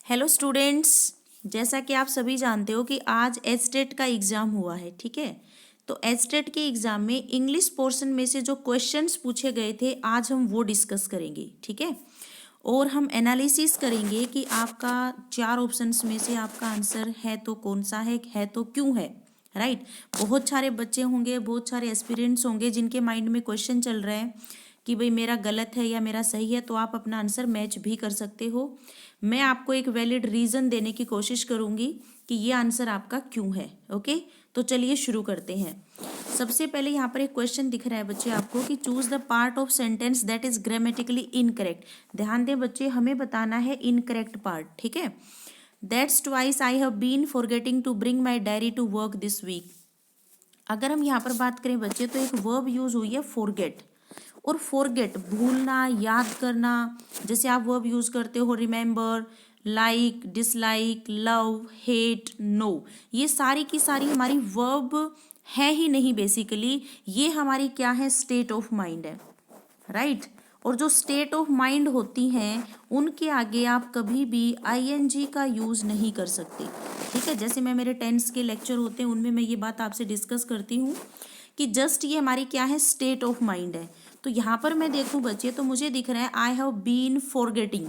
Hello students, जैसा कि आप सभी जानते हो कि आज एचटेट का एग्ज़ाम हुआ है। ठीक है, तो एचटेट के एग्ज़ाम में इंग्लिश पोर्शन में से जो क्वेश्चंस पूछे गए थे आज हम वो डिस्कस करेंगे। ठीक है, और हम एनालिसिस करेंगे कि आपका 4 ऑप्शंस में से आपका आंसर है तो कौन सा है तो क्यों है। राइट, बहुत सारे बच्चे होंगे, बहुत सारे एस्पिरेंट्स होंगे जिनके माइंड में क्वेश्चन चल रहा है कि भाई मेरा गलत है या मेरा सही है, तो आप अपना आंसर मैच भी कर सकते हो। मैं आपको एक वैलिड रीज़न देने की कोशिश करूंगी कि ये आंसर आपका क्यों है। ओके, तो चलिए शुरू करते हैं। सबसे पहले यहाँ पर एक क्वेश्चन दिख रहा है बच्चे आपको कि choose the part of sentence that is grammatically incorrect. ध्यान दें बच्चे, हमें बताना है इनकरेक्ट पार्ट। ठीक है, that's twice I have been forgetting to bring my diary to work this week. अगर हम यहाँ पर बात करें बच्चे तो एक वर्ब यूज हुई है फॉरगेट, और फॉरगेट भूलना, याद करना। जैसे आप वर्ब यूज करते हो remember, like, dislike, love, hate, no, ये सारी की सारी हमारी वर्ब है ही नहीं। बेसिकली ये हमारी क्या है, स्टेट ऑफ माइंड है। राइट, और जो स्टेट ऑफ माइंड होती हैं उनके आगे आप कभी भी आईएनजी का यूज़ नहीं कर सकते। ठीक है, जैसे मैं मेरे टेंस के लेक्चर होते हैं उनमें मैं ये बात आपसे डिस्कस करती हूँ कि जस्ट ये हमारी क्या है, स्टेट ऑफ माइंड है। तो यहाँ पर मैं देखूँ बच्चे तो मुझे दिख रहा है I have been forgetting.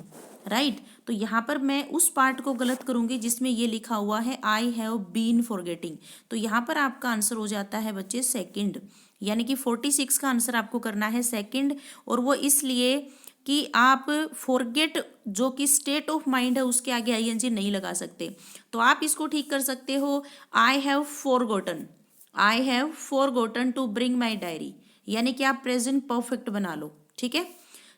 Right, तो यहाँ पर मैं उस पार्ट को गलत करूँगी जिसमें ये लिखा हुआ है आई हैव बीन फॉरगेटिंग। तो यहाँ पर आपका आंसर हो जाता है बच्चे सेकंड, यानी कि 46 का आंसर आपको करना है सेकंड। और वो इसलिए कि आप फॉरगेट जो कि स्टेट ऑफ माइंड है उसके आगे आईएनजी नहीं लगा सकते। तो आप इसको ठीक कर सकते हो, I have forgotten, I have forgotten to bring my diary, यानी कि आप प्रेजेंट परफेक्ट बना लो। ठीक है,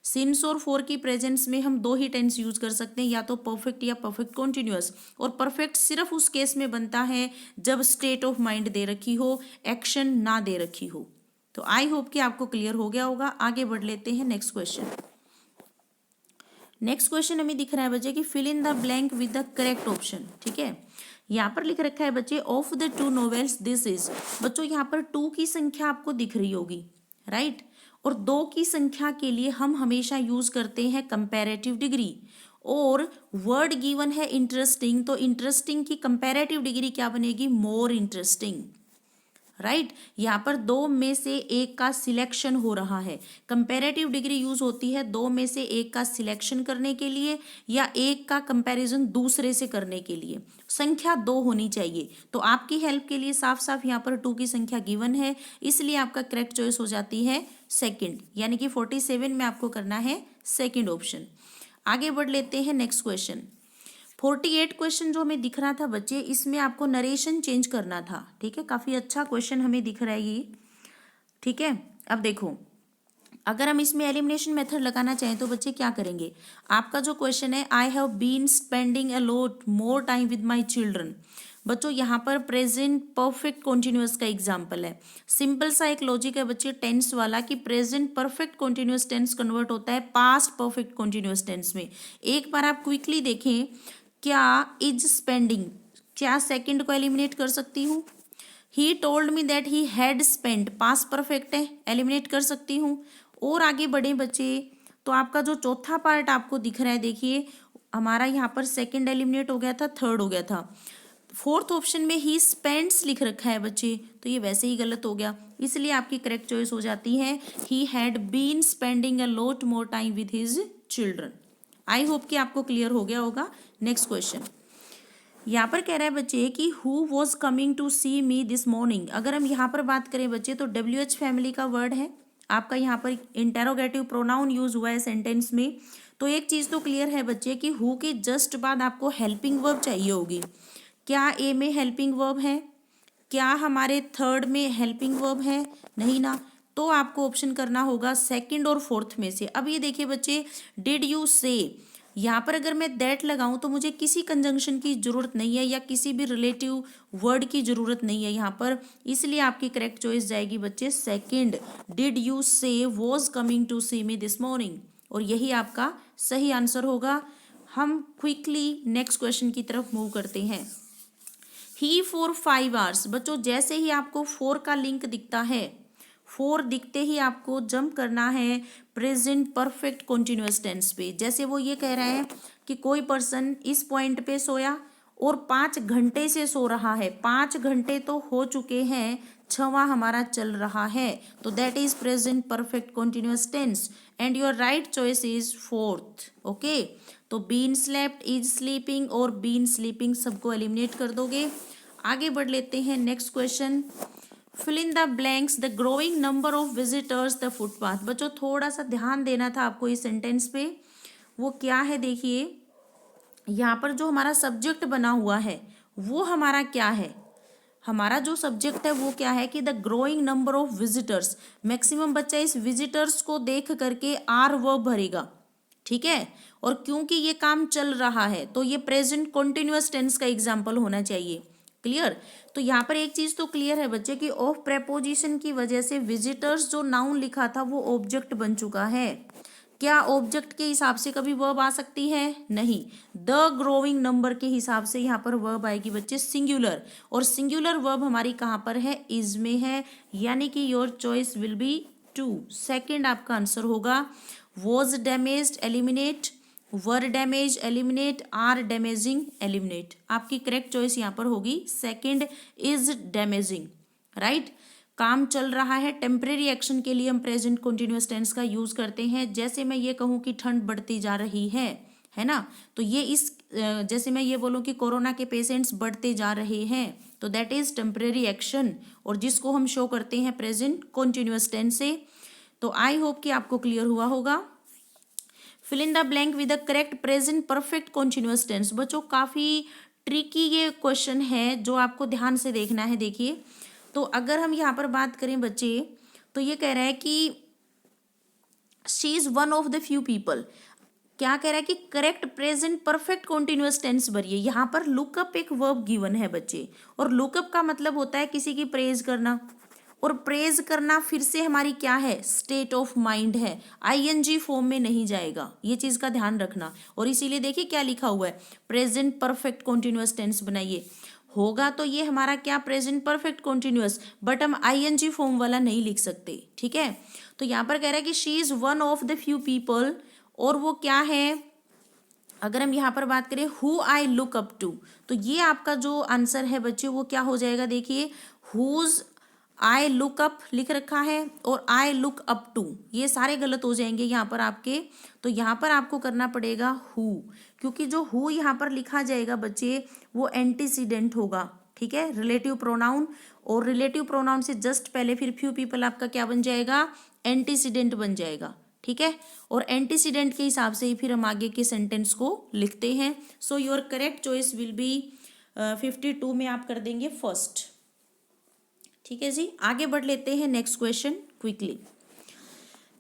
सिंस और फॉर की प्रेजेंस में हम दो ही टेंस यूज कर सकते हैं, या तो परफेक्ट या परफेक्ट कॉन्टिन्यूअस। और परफेक्ट सिर्फ उस केस में बनता है जब स्टेट ऑफ माइंड दे रखी हो, एक्शन ना दे रखी हो। तो आई होप कि आपको क्लियर हो गया होगा। आगे बढ़ लेते हैं नेक्स्ट क्वेश्चन। नेक्स्ट क्वेश्चन हमें दिख रहा है बच्चे कि fill in the blank with the correct option. ठीक है, यहाँ पर लिख रखा है बच्चे of the two novels this is. बच्चों यहाँ पर टू की संख्या आपको दिख रही होगी। राइट, और दो की संख्या के लिए हम हमेशा यूज करते हैं कंपैरेटिव डिग्री। और वर्ड गिवन है इंटरेस्टिंग, तो इंटरेस्टिंग की कंपैरेटिव डिग्री क्या बनेगी, मोर इंटरेस्टिंग। राइट, यहाँ पर दो में से एक का सिलेक्शन हो रहा है। कंपैरेटिव डिग्री यूज होती है दो में से एक का सिलेक्शन करने के लिए या एक का कंपैरिजन दूसरे से करने के लिए। संख्या दो होनी चाहिए। तो आपकी हेल्प के लिए साफ साफ यहाँ पर टू की संख्या गिवन है, इसलिए आपका करेक्ट चॉइस हो जाती है सेकंड, यानी कि 47 में आपको करना है सेकंड ऑप्शन। आगे बढ़ लेते हैं नेक्स्ट क्वेश्चन। 48 क्वेश्चन जो हमें दिख रहा था बच्चे, इसमें आपको नरेशन चेंज करना था। ठीक है, काफी अच्छा क्वेश्चन हमें दिख रहा है ये। ठीक है, अब देखो, अगर हम इसमें एलिमिनेशन मेथड लगाना चाहें तो बच्चे क्या करेंगे। आपका जो क्वेश्चन है I have been spending a lot more time with my children. बच्चों यहाँ पर प्रेजेंट परफेक्ट कॉन्टिन्यूअस का एग्जाम्पल है। सिंपल सा एक लॉजिक है बच्चे टेंस वाला कि present perfect continuous tense convert होता है पास्ट परफेक्ट कॉन्टिन्यूअस टेंस में। एक बार आप क्विकली देखें, क्या इज स्पेंडिंग, क्या सेकंड को एलिमिनेट कर सकती हूँ। He told me that he had spend, past perfect है, एलिमिनेट कर सकती हूँ। और आगे बढ़े बच्चे, तो आपका जो चौथा पार्ट आपको दिख रहा है, देखिए हमारा यहाँ पर सेकंड एलिमिनेट हो गया था, थर्ड हो गया था। फोर्थ ऑप्शन में ही स्पेंड्स लिख रखा है बच्चे, तो ये वैसे ही गलत हो गया, इसलिए आपकी करेक्ट चॉइस हो जाती है he had been spending a lot more time with his children. I hope कि आपको क्लियर हो गया होगा। नेक्स्ट क्वेश्चन, यहाँ पर कह रहा है बच्चे कि who was coming to see me this morning. अगर हम यहाँ पर बात करें बच्चे तो WH फैमिली का वर्ड है। आपका यहाँ पर इंटेरोगेटिव प्रोनाउन यूज हुआ है सेंटेंस में। तो एक चीज़ तो क्लियर है बच्चे कि हु के जस्ट बाद आपको हेल्पिंग वर्ब चाहिए होगी। क्या ए में हेल्पिंग वर्ब है, क्या हमारे थर्ड में हेल्पिंग वर्ब है, नहीं ना। तो आपको ऑप्शन करना होगा सेकंड और फोर्थ में से। अब ये देखिए बच्चे, डिड यू से, यहाँ पर अगर मैं दैट लगाऊं तो मुझे किसी कंजंक्शन की जरूरत नहीं है या किसी भी रिलेटिव वर्ड की जरूरत नहीं है यहाँ पर, इसलिए आपकी करेक्ट चॉइस जाएगी बच्चे second, did you say was coming to see me this morning. और यही आपका सही आंसर होगा। हम क्विकली नेक्स्ट क्वेश्चन की तरफ मूव करते हैं। ही फॉर 5 आवर्स। बच्चों जैसे ही आपको 4 का लिंक दिखता है, 4 दिखते ही आपको जंप करना है प्रेजेंट परफेक्ट कॉन्टिन्यूअस टेंस पे। जैसे वो ये कह रहा है कि कोई पर्सन इस पॉइंट पे सोया और 5 घंटे से सो रहा है, 5 घंटे तो हो चुके हैं, 6वां हमारा चल रहा है, तो that is present perfect continuous tense and your right choice is 4th। Okay, तो बीन स्लेप्ट, इज स्लीपिंग और बीन स्लीपिंग सबको एलिमिनेट कर दोगे। आगे बढ़ लेते हैं next question. Fill in the blanks, the growing number of visitors the footpath. बच्चों थोड़ा सा ध्यान देना था आपको इस सेंटेंस पे, वो क्या है देखिए, यहाँ पर जो हमारा सब्जेक्ट बना हुआ है वो हमारा क्या है, हमारा जो सब्जेक्ट है वो क्या है कि the growing number of visitors, maximum बच्चा इस विजिटर्स को देख करके आर वर्ब भरेगा, ठीक है, और क्योंकि ये काम चल रहा है तो ये प्रेजेंट कॉन्टिन्यूअस टेंस का एग्जाम्पल होना चाहिए। क्लियर, तो यहाँ पर एक चीज तो क्लियर है बच्चे कि ऑफ प्रेपोजिशन की वजह से विजिटर्स जो नाउन लिखा था वो ऑब्जेक्ट बन चुका है। क्या ऑब्जेक्ट के हिसाब से कभी वर्ब आ सकती है? नहीं, द ग्रोइंग नंबर के हिसाब से यहाँ पर वर्ब आएगी बच्चे सिंगुलर, और सिंगुलर वर्ब हमारी कहाँ पर है? इज में है, यानी कि your choice will be 2, second आपका आंसर होगा। Was damaged eliminate, were damage eliminate, are damaging eliminate, आपकी करेक्ट चॉइस यहाँ पर होगी सेकंड, इज डैमेजिंग, राइट। काम चल रहा है, टेम्परेरी एक्शन के लिए हम प्रेजेंट कंटिन्यूअस टेंस का यूज करते हैं। जैसे मैं ये कहूँ कि ठंड बढ़ती जा रही है ना, तो ये इस जैसे मैं ये बोलूँ कि कोरोना के पेशेंट्स बढ़ते जा रहे हैं, तो दैट इज टेम्परेरी एक्शन, और जिसको हम शो करते हैं प्रेजेंट कंटिन्यूअस टेंस से। तो आई होप कि आपको क्लियर हुआ होगा। Fill in the blank with the correct present perfect continuous tense. बच्चों काफी ट्रिकी ये क्वेश्चन है जो आपको ध्यान से देखना है। देखिए, तो अगर हम यहाँ पर बात करें बच्चे, तो ये कह रहा है कि she is one of the few people, क्या कह रहा है कि correct present perfect continuous tense भरिए। यहाँ पर लुकअप एक वर्ब गिवन है बच्चे, और लुकअप का मतलब होता है किसी की प्रेज करना, और प्रेज करना फिर से हमारी क्या है? स्टेट ऑफ माइंड है, आईएनजी फॉर्म में नहीं जाएगा, ये चीज का ध्यान रखना। और इसीलिए देखिए क्या लिखा हुआ है, प्रेजेंट परफेक्ट कॉन्टिन्यूअस टेंस बनाइए, होगा तो ये हमारा क्या? प्रेजेंट परफेक्ट कॉन्टिन्यूअस, बट हम आईएनजी फॉर्म वाला नहीं लिख सकते, ठीक है। तो यहाँ पर कह रहा है कि she is one of the few people, और वो क्या है? अगर हम यहाँ पर बात करें who I look up to, तो ये आपका जो आंसर है बच्चे वो क्या हो जाएगा? देखिए, हुज आई लुक अप लिख रखा है और आई लुक अप टू, ये सारे गलत हो जाएंगे यहाँ पर आपके। तो यहाँ पर आपको करना पड़ेगा हु, क्योंकि जो हु यहाँ पर लिखा जाएगा बच्चे वो एंटीसीडेंट होगा, ठीक है, रिलेटिव प्रोनाउन, और रिलेटिव प्रोनाउन से जस्ट पहले फिर फ्यू पीपल आपका क्या बन जाएगा? एंटीसीडेंट बन जाएगा, ठीक है। और एंटीसीडेंट के हिसाब से ही फिर हम आगे के सेंटेंस को लिखते हैं। सो your correct choice will B 52 में आप कर देंगे फर्स्ट, ठीक है जी। आगे बढ़ लेते हैं next question quickly.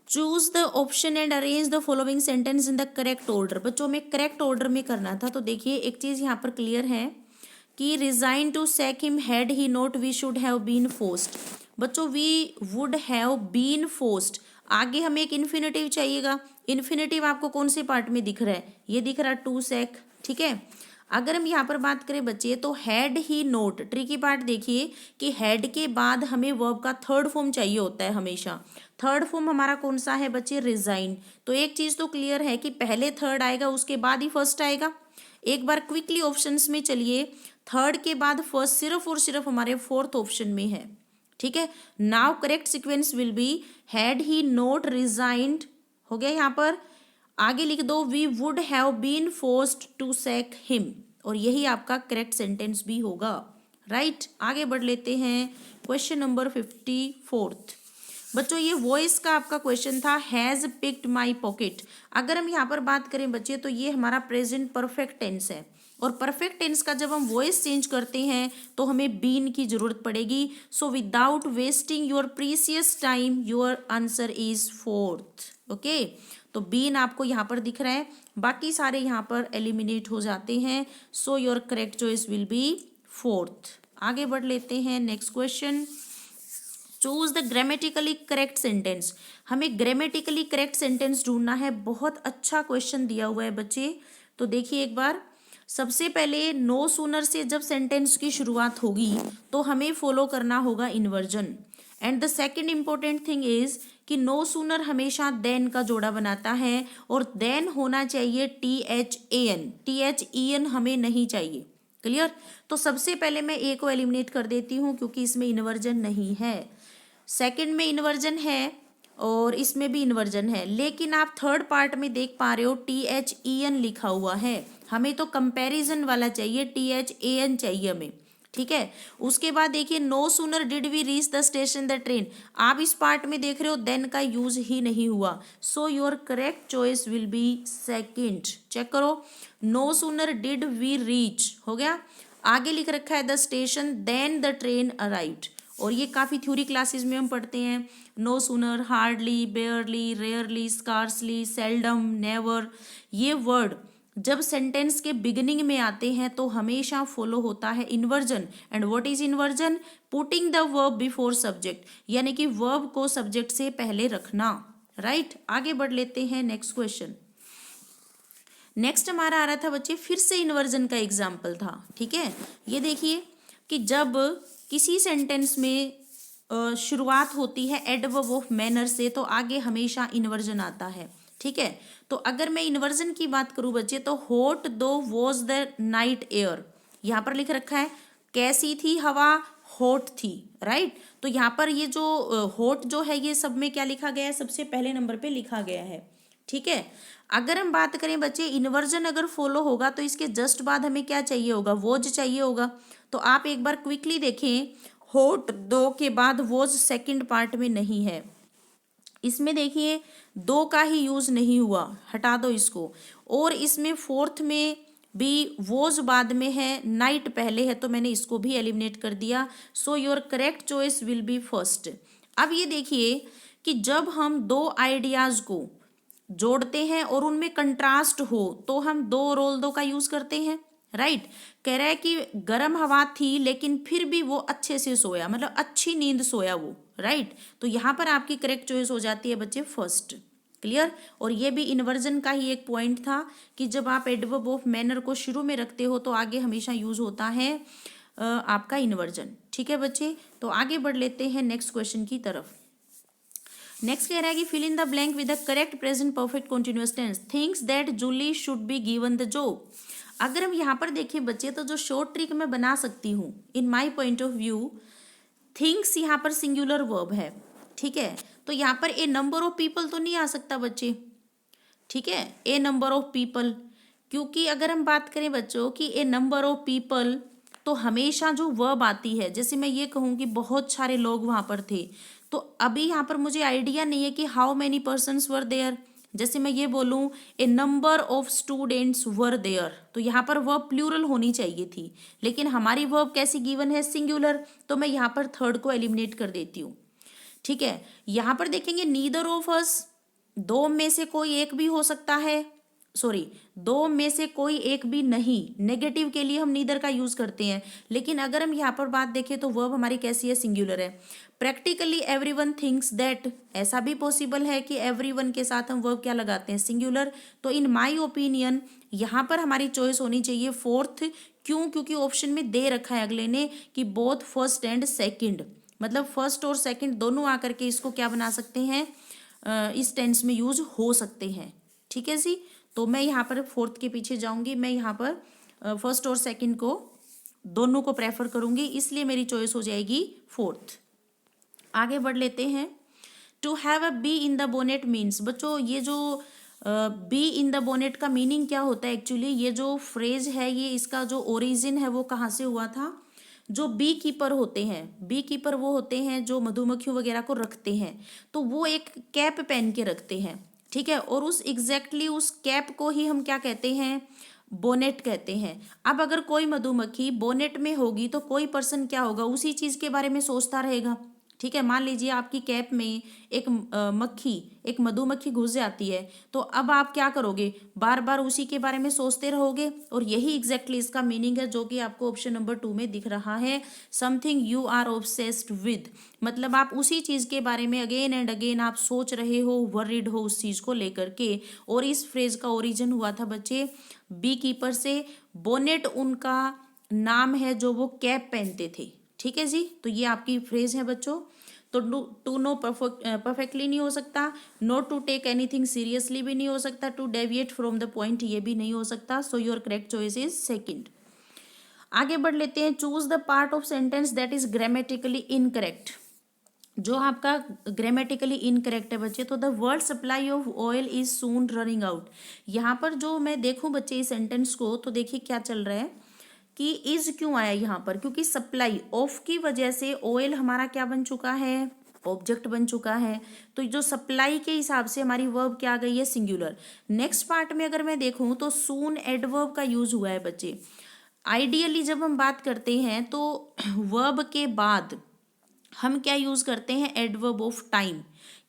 Choose the option and arrange the following sentence in the correct order. बच्चों में करेक्ट ऑर्डर में करना था, तो देखिए एक चीज यहाँ पर क्लियर है कि resign to sack him had he not we should have been forced. बच्चों we would have been forced, आगे हमें एक इन्फिनेटिव चाहिएगा। इन्फिनेटिव आपको कौन से पार्ट में दिख रहा है? ये दिख रहा है टू सैक, ठीक है। अगर हम यहाँ पर बात करें बच्चे, तो had he note, tricky part देखिए कि हैड के बाद हमें वर्ब का थर्ड फॉर्म चाहिए होता है हमेशा। थर्ड फॉर्म हमारा कौन सा है बच्चे? रिजाइन। तो एक चीज तो क्लियर है कि पहले थर्ड आएगा उसके बाद ही फर्स्ट आएगा। एक बार क्विकली ऑप्शंस में चलिए, थर्ड के बाद फर्स्ट सिर्फ और सिर्फ हमारे फोर्थ ऑप्शन में है, ठीक है। Now correct sequence will be had he not resigned, हो गया यहाँ पर। आगे लिख दो we would have been forced to sack him, और यही आपका करेक्ट सेंटेंस भी होगा, राइट। आगे बढ़ लेते हैं क्वेश्चन नंबर 54। बच्चों ये वॉइस का आपका क्वेश्चन था, हैज पिक्ड माई पॉकेट। अगर हम यहाँ पर बात करें बच्चे, तो ये हमारा प्रेजेंट परफेक्ट टेंस है, और परफेक्ट टेंस का जब हम वॉइस चेंज करते हैं तो हमें बीन की जरूरत पड़ेगी। So without wasting your precious time your answer is fourth, okay. तो बीन आपको यहाँ पर दिख रहा है, बाकी सारे यहाँ पर एलिमिनेट हो जाते हैं। सो your correct choice will be fourth. आगे बढ़ लेते हैं next question. Choose the grammatically correct sentence. हमें ग्रामेटिकली करेक्ट सेंटेंस ढूंढना है। बहुत अच्छा क्वेश्चन दिया हुआ है बच्चे, तो देखिए एक बार। सबसे पहले नो सूनर से जब सेंटेंस की शुरुआत होगी तो हमें फॉलो करना होगा inversion. And the second important thing is कि नो सूनर हमेशा देन का जोड़ा बनाता है और देन होना चाहिए THAN, THEN हमें नहीं चाहिए। क्लियर। तो सबसे पहले मैं ए को एलिमिनेट कर देती हूँ क्योंकि इसमें इन्वर्जन नहीं है। सेकंड में इन्वर्जन है और इसमें भी इन्वर्जन है, लेकिन आप थर्ड पार्ट में देख पा रहे हो THEN लिखा हुआ है। हमें तो कंपैरिजन वाला चाहिए, THAN चाहिए हमें। ठीक है। उसके बाद देखिए no sooner did we reach the station the train, आप इस पार्ट में देख रहे हो देन का यूज ही नहीं हुआ, so your correct choice will be second. Check करो, no sooner did we reach हो गया, आगे लिख रखा है the station than the train arrived, और ये काफ़ी थ्योरी क्लासेस में हम पढ़ते हैं। No sooner, hardly, barely, rarely, scarcely, seldom, never, ये वर्ड जब सेंटेंस के बिगिनिंग में आते हैं तो हमेशा फॉलो होता है inversion. And what is inversion? Putting the verb before subject, यानी कि वर्ब को सब्जेक्ट से पहले रखना। राइट। आगे बढ़ लेते हैं नेक्स्ट क्वेश्चन। नेक्स्ट हमारा आ रहा था बच्चे फिर से इन्वर्जन का एग्जाम्पल था। ठीक है। ये देखिए कि जब किसी सेंटेंस में शुरुआत होती है एडवर्ब ऑफ मैनर से तो आगे हमेशा इन्वर्जन आता है। ठीक है। तो अगर मैं इन्वर्जन की बात करूं बच्चे तो हॉट दो वॉज द नाइट एयर, यहाँ पर लिख रखा है कैसी थी हवा, हॉट थी। राइट। तो यहाँ पर ये जो हॉट जो है ये सब में क्या लिखा गया है, सबसे पहले नंबर पे लिखा गया है। ठीक है। अगर हम बात करें बच्चे इन्वर्जन अगर फॉलो होगा तो इसके जस्ट बाद हमें क्या चाहिए होगा, वॉज चाहिए होगा। तो आप एक बार क्विकली देखें, हॉट दो के बाद वॉज सेकंड पार्ट में नहीं है, इसमें देखिए दो का ही यूज नहीं हुआ, हटा दो इसको, और इसमें फोर्थ में भी वॉज बाद में है, नाइट पहले है, तो मैंने इसको भी एलिमिनेट कर दिया। सो your correct choice will B first. अब ये देखिए कि जब हम दो आइडियाज को जोड़ते हैं और उनमें कंट्रास्ट हो तो हम दो रोल दो का यूज करते हैं। राइट। कह रहा है कि गर्म हवा थी लेकिन फिर भी वो अच्छे से सोया, मतलब अच्छी नींद सोया वो। राइट। तो यहाँ पर आपकी करेक्ट चॉइस हो जाती है बच्चे फर्स्ट। क्लियर। और ये भी इन्वर्जन का ही एक पॉइंट था कि जब आप एडवर्ब ऑफ मैनर को शुरू में रखते हो तो आगे हमेशा यूज होता है आपका इन्वर्जन। ठीक है बच्चे। तो आगे बढ़ लेते हैं नेक्स्ट क्वेश्चन की तरफ। नेक्स्ट कह रहा है कि fill in the blank with the correct present perfect continuous tense, thinks that Julie should be given the job. अगर हम यहाँ पर देखें बच्चे तो जो शॉर्ट ट्रिक मैं बना सकती हूँ in my point of view, things यहाँ पर सिंगुलर वर्ब है। ठीक है। तो यहाँ पर ए नंबर ऑफ पीपल तो नहीं आ सकता बच्चे। ठीक है। ए नंबर ऑफ पीपल, क्योंकि अगर हम बात करें बच्चों कि ए नंबर ऑफ पीपल तो हमेशा जो वर्ब आती है, जैसे मैं ये कहूँ कि बहुत सारे लोग वहाँ पर थे, तो अभी यहाँ पर मुझे आइडिया नहीं है कि how many persons were there. जैसे मैं ये बोलूँ a number of students were there, तो यहाँ पर वर्ब प्लूरल होनी चाहिए थी, लेकिन हमारी वर्ब कैसी गिवन है, सिंगुलर, तो मैं यहाँ पर थर्ड को एलिमिनेट कर देती हूँ। ठीक है। यहाँ पर देखेंगे नीदर ऑफ अस, दो में से कोई एक भी हो सकता है, सॉरी दो में से कोई एक भी नहीं, नेगेटिव के लिए हम नीदर का यूज करते हैं, लेकिन अगर हम यहाँ पर बात देखें तो वर्ब हमारी कैसी है, सिंगुलर है। प्रैक्टिकली एवरीवन थिंक्स दैट, ऐसा भी पॉसिबल है कि एवरीवन के साथ हम वर्ब क्या लगाते हैं, सिंगुलर। तो इन माय ओपिनियन यहाँ पर हमारी चॉइस होनी चाहिए फोर्थ। क्यों? क्योंकि ऑप्शन में दे रखा है अगले ने कि बोथ फर्स्ट एंड सेकंड, मतलब फर्स्ट और सेकंड दोनों आकर के इसको क्या बना सकते हैं, इस टेंस में यूज हो सकते हैं। ठीक है जी। तो मैं यहाँ पर फोर्थ के पीछे जाऊंगी, मैं यहाँ पर फर्स्ट और सेकंड को दोनों को प्रेफर करूंगी, इसलिए मेरी चॉइस हो जाएगी फोर्थ। आगे बढ़ लेते हैं। To have a bee in the bonnet means, बच्चों ये जो बी इन द बोनेट का मीनिंग क्या होता है, एक्चुअली ये जो फ्रेज है ये इसका जो ओरिजिन है वो कहाँ से हुआ था, जो बी कीपर होते हैं, बी कीपर वो होते हैं जो मधुमक्खियों वगैरह को रखते हैं, तो वो एक कैप पहन के रखते हैं। ठीक है। और उस एग्जैक्टली उस कैप को ही हम क्या कहते हैं, बोनेट कहते हैं। अब अगर कोई मधुमक्खी बोनेट में होगी तो कोई पर्सन क्या होगा, उसी चीज के बारे में सोचता रहेगा। ठीक है। मान लीजिए आपकी कैप में एक मक्खी, एक मधुमक्खी घुस जाती है, तो अब आप क्या करोगे, बार बार उसी के बारे में सोचते रहोगे, और यही एग्जैक्टली इसका मीनिंग है जो कि आपको ऑप्शन नंबर 2 में दिख रहा है, something you are obsessed with, मतलब आप उसी चीज के बारे में अगेन एंड अगेन आप सोच रहे हो, वरीड हो उस चीज को लेकर के। और इस फ्रेज का ओरिजिन हुआ था बच्चे बी कीपर से, बोनेट उनका नाम है जो वो कैप पहनते थे। ठीक है जी। तो ये आपकी फ्रेज है बच्चों। तो टू नो परफेक्टली नहीं हो सकता, not to take anything seriously भी नहीं हो सकता, to deviate from the point ये भी नहीं हो सकता। So your correct choice is second. आगे बढ़ लेते हैं। Choose the part of sentence that is grammatically incorrect. जो आपका ग्रामेटिकली इनकरेक्ट है बच्चे, तो the word supply of oil is soon running out. यहाँ पर जो मैं देखूं बच्चे इस सेंटेंस को, तो देखिए क्या चल रहा है कि इज क्यों आया यहाँ पर, क्योंकि सप्लाई ऑफ की वजह से ऑयल हमारा क्या बन चुका है, ऑब्जेक्ट बन चुका है। तो जो सप्लाई के हिसाब से हमारी वर्ब क्या आ गई है, सिंगुलर। नेक्स्ट पार्ट में अगर मैं देखूं तो सून एडवर्ब का यूज हुआ है बच्चे। आइडियली जब हम बात करते हैं तो वर्ब के बाद हम क्या यूज करते हैं, एडवर्ब ऑफ टाइम,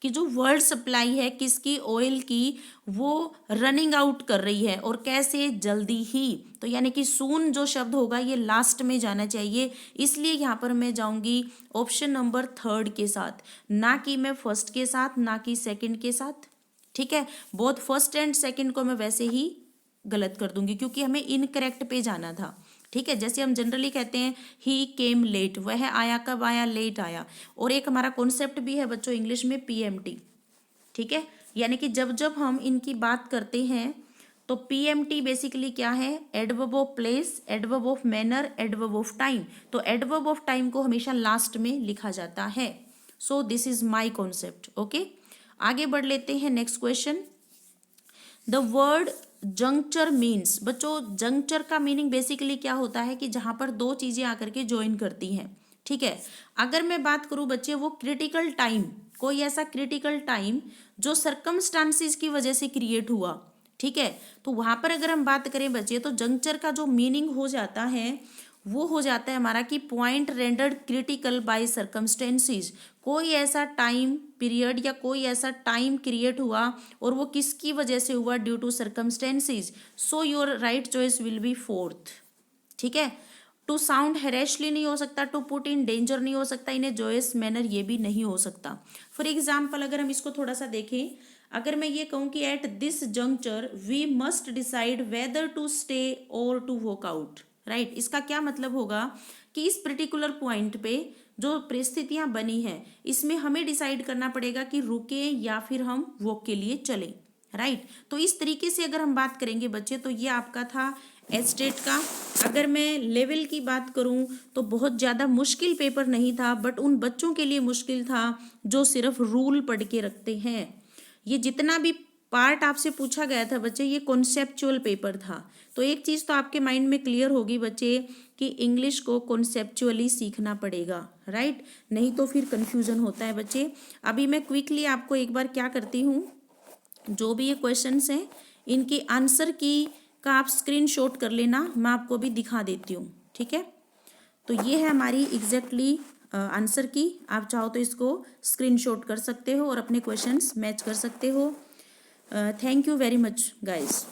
कि जो वर्ड सप्लाई है किसकी, ऑयल की, वो रनिंग आउट कर रही है, और कैसे, जल्दी ही। तो यानी कि सून जो शब्द होगा ये लास्ट में जाना चाहिए, इसलिए यहाँ पर मैं जाऊंगी ऑप्शन नंबर थर्ड के साथ, ना कि मैं फर्स्ट के साथ, ना कि सेकंड के साथ। ठीक है, बोथ फर्स्ट एंड सेकंड को मैं वैसे ही गलत कर दूंगी, क्योंकि हमें इनकरेक्ट पे जाना था। ठीक है, जैसे हम जनरली कहते हैं ही केम लेट, वह आया कब आया, लेट आया। और एक हमारा कॉन्सेप्ट भी है बच्चों इंग्लिश में पीएमटी। ठीक है, यानी कि जब जब हम इनकी बात करते हैं तो पीएमटी बेसिकली क्या है, adverb of place, adverb of manner, adverb of time. तो एडवर्ब ऑफ टाइम को हमेशा लास्ट में लिखा जाता है। So this is my concept. Okay, आगे बढ़ लेते हैं। Next question, the word juncture means. बच्चों जंक्चर का मीनिंग बेसिकली क्या होता है कि जहां पर दो चीजें आकर के ज्वाइन करती हैं। ठीक है, अगर मैं बात करूं बच्चे, वो क्रिटिकल टाइम, कोई ऐसा क्रिटिकल टाइम जो सर्कमस्टांसिस की वजह से क्रिएट हुआ। ठीक है, तो वहां पर अगर हम बात करें बच्चे, तो जंक्चर का जो मीनिंग हो जाता है वो हो जाता है हमारा कि point rendered critical by circumstances. कोई ऐसा टाइम पीरियड या कोई ऐसा टाइम क्रिएट हुआ और वो किसकी वजह से हुआ, due to circumstances. So your right choice will be fourth. ठीक है, टू साउंड हेरेशली नहीं हो सकता, टू पुट इन डेंजर नहीं हो सकता, इन ए जॉयस मैनर ये भी नहीं हो सकता। फॉर एग्जाम्पल अगर हम इसको थोड़ा सा देखें, अगर मैं ये कहूँ कि at this juncture we must decide whether to stay और टू वॉक आउट, राइट। इसका क्या मतलब होगा कि इस पर्टिकुलर पॉइंट पे जो परिस्थितियां बनी हैं इसमें हमें डिसाइड करना पड़ेगा कि रुके या फिर हम वॉक के लिए चलें, राइट। तो इस तरीके से अगर हम बात करेंगे बच्चे, तो ये आपका था एस्टेट का। अगर मैं लेवल की बात करूं तो बहुत ज़्यादा मुश्किल पेपर नहीं था, बट उन बच्चों के लिए मुश्किल था जो सिर्फ रूल पढ़ के रखते हैं। ये जितना भी पार्ट आपसे पूछा गया था बच्चे, ये कॉन्सेप्चुअल पेपर था। तो एक चीज़ तो आपके माइंड में क्लियर होगी बच्चे कि इंग्लिश को कॉन्सेप्चुअली सीखना पड़ेगा, राइट, नहीं तो फिर कंफ्यूजन होता है बच्चे। अभी मैं क्विकली आपको एक बार क्या करती हूँ, जो भी ये क्वेश्चंस हैं इनकी आंसर की का आप स्क्रीनशॉट कर लेना, मैं आपको अभी दिखा देती हूँ। ठीक है, तो ये है हमारी एग्जैक्टली आंसर की। आप चाहो तो इसको स्क्रीनशॉट कर सकते हो और अपने क्वेश्चंस मैच कर सकते हो। Thank you very much guys.